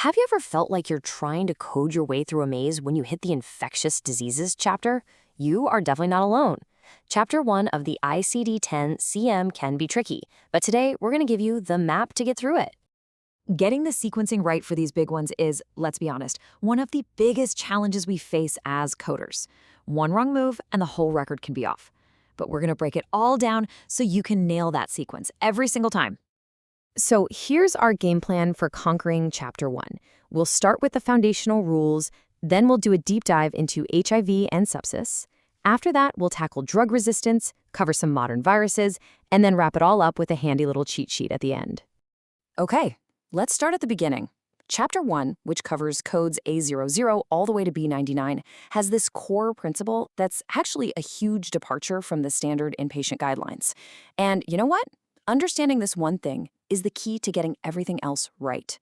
Have you ever felt like you're trying to code your way through a maze when you hit the infectious diseases chapter? You are definitely not alone. Chapter 1 of the ICD-10-CM can be tricky, but today we're going to give you the map to get through it. Getting the sequencing right for these big ones is, let's be honest, one of the biggest challenges we face as coders. One wrong move and the whole record can be off. But we're going to break it all down so you can nail that sequence every single time. So here's our game plan for conquering Chapter 1. We'll start with the foundational rules, then we'll do a deep dive into HIV and sepsis. After that, we'll tackle drug resistance, cover some modern viruses, and then wrap it all up with a handy little cheat sheet at the end. Okay, let's start at the beginning. Chapter 1, which covers codes A00 all the way to B99, has this core principle that's actually a huge departure from the standard inpatient guidelines. And you know what? Understanding this one thing is the key to getting everything else right.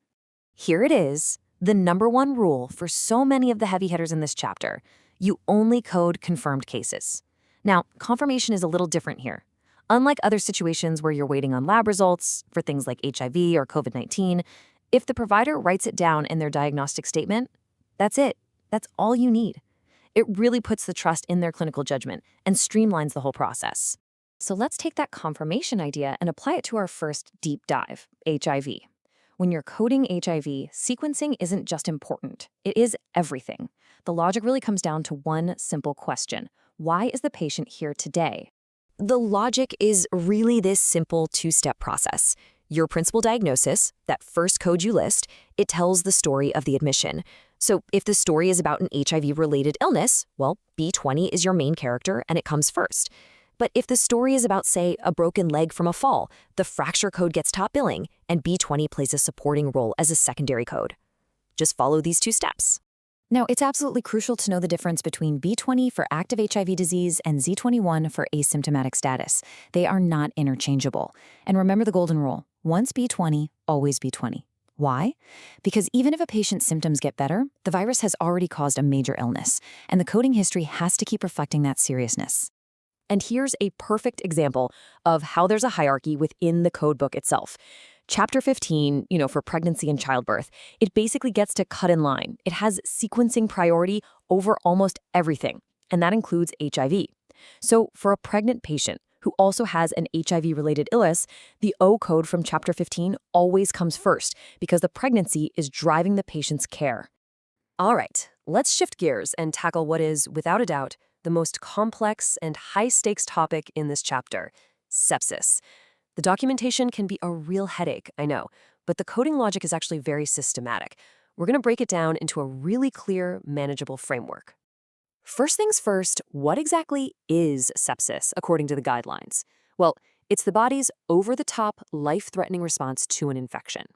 Here it is, the #1 rule for so many of the heavy hitters in this chapter. You only code confirmed cases. Now, confirmation is a little different here. Unlike other situations where you're waiting on lab results for things like HIV or COVID-19, if the provider writes it down in their diagnostic statement, that's it. That's all you need. It really puts the trust in their clinical judgment and streamlines the whole process. So let's take that confirmation idea and apply it to our first deep dive, HIV. When you're coding HIV, sequencing isn't just important, it is everything. The logic really comes down to one simple question. Why is the patient here today? The logic is really this simple two-step process. Your principal diagnosis, that first code you list, it tells the story of the admission. So if the story is about an HIV-related illness, well, B20 is your main character and it comes first. But if the story is about, say, a broken leg from a fall, the fracture code gets top billing, and B20 plays a supporting role as a secondary code. Just follow these two steps. Now, it's absolutely crucial to know the difference between B20 for active HIV disease and Z21 for asymptomatic status. They are not interchangeable. And remember the golden rule, once B20, always B20. Why? Because even if a patient's symptoms get better, the virus has already caused a major illness, and the coding history has to keep reflecting that seriousness. And here's a perfect example of how there's a hierarchy within the code book itself. Chapter 15, for pregnancy and childbirth, it basically gets to cut in line. It has sequencing priority over almost everything, and that includes HIV. So for a pregnant patient who also has an HIV-related illness, the O code from Chapter 15 always comes first because the pregnancy is driving the patient's care. All right, let's shift gears and tackle what is, without a doubt, the most complex and high-stakes topic in this chapter, sepsis. The documentation can be a real headache, I know, but the coding logic is actually very systematic. We're going to break it down into a really clear, manageable framework. First things first, what exactly is sepsis, according to the guidelines? Well, it's the body's over-the-top, life-threatening response to an infection.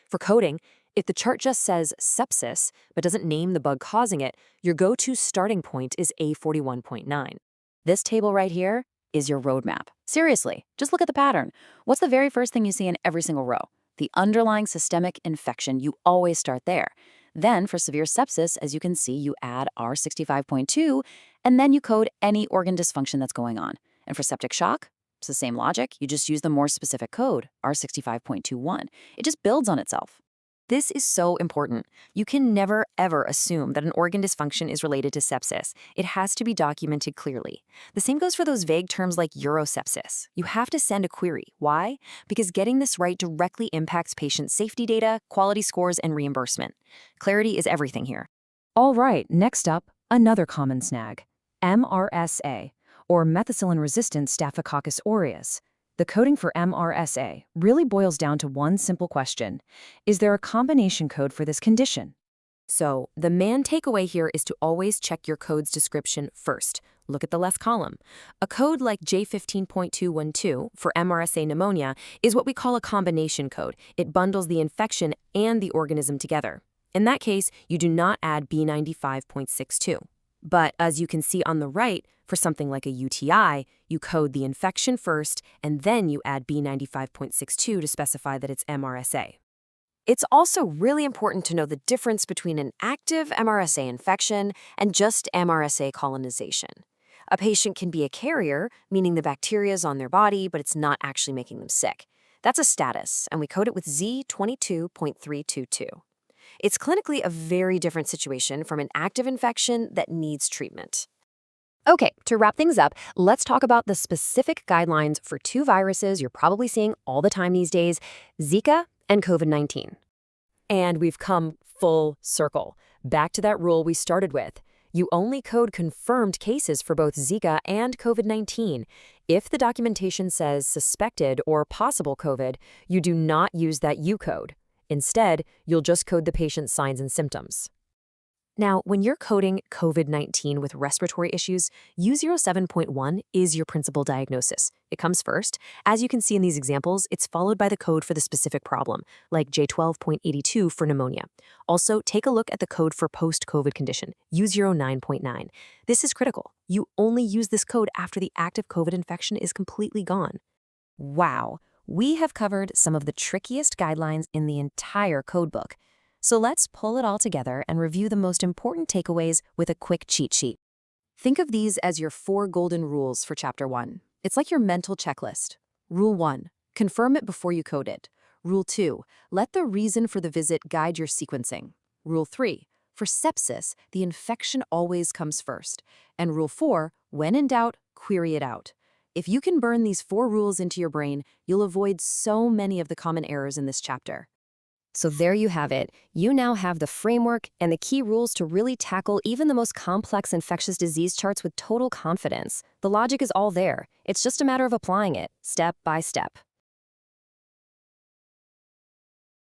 For coding, if the chart just says sepsis, but doesn't name the bug causing it, your go-to starting point is A41.9. This table right here is your roadmap. Seriously, just look at the pattern. What's the very first thing you see in every single row? The underlying systemic infection. You always start there. Then, for severe sepsis, as you can see, you add R65.2, and then you code any organ dysfunction that's going on. And for septic shock, it's the same logic. You just use the more specific code, R65.21. It just builds on itself. This is so important. You can never, ever assume that an organ dysfunction is related to sepsis. It has to be documented clearly. The same goes for those vague terms like urosepsis. You have to send a query. Why? Because getting this right directly impacts patient safety data, quality scores, and reimbursement. Clarity is everything here. All right, next up, another common snag, MRSA, or methicillin-resistant Staphylococcus aureus. The coding for MRSA really boils down to one simple question. Is there a combination code for this condition? So, the main takeaway here is to always check your code's description first. Look at the left column. A code like J15.212 for MRSA pneumonia is what we call a combination code. It bundles the infection and the organism together. In that case, you do not add B95.62. But as you can see on the right, for something like a UTI, you code the infection first, and then you add B95.62 to specify that it's MRSA. It's also really important to know the difference between an active MRSA infection and just MRSA colonization. A patient can be a carrier, meaning the bacteria is on their body, but it's not actually making them sick. That's a status, and we code it with Z22.322. It's clinically a very different situation from an active infection that needs treatment. Okay, to wrap things up, let's talk about the specific guidelines for two viruses you're probably seeing all the time these days, Zika and COVID-19. And we've come full circle, back to that rule we started with. You only code confirmed cases for both Zika and COVID-19. If the documentation says suspected or possible COVID, you do not use that U code. Instead, you'll just code the patient's signs and symptoms. Now, when you're coding COVID-19 with respiratory issues, U07.1 is your principal diagnosis. It comes first. As you can see in these examples, it's followed by the code for the specific problem, like J12.82 for pneumonia. Also, take a look at the code for post-COVID condition, U09.9. This is critical. You only use this code after the active COVID infection is completely gone. Wow, we have covered some of the trickiest guidelines in the entire codebook. So let's pull it all together and review the most important takeaways with a quick cheat sheet. Think of these as your 4 golden rules for Chapter 1. It's like your mental checklist. Rule 1, confirm it before you code it. Rule 2, let the reason for the visit guide your sequencing. Rule 3, for sepsis, the infection always comes first. And Rule 4, when in doubt, query it out. If you can burn these 4 rules into your brain, you'll avoid so many of the common errors in this chapter. So there you have it. You now have the framework and the key rules to really tackle even the most complex infectious disease charts with total confidence. The logic is all there. It's just a matter of applying it, step by step.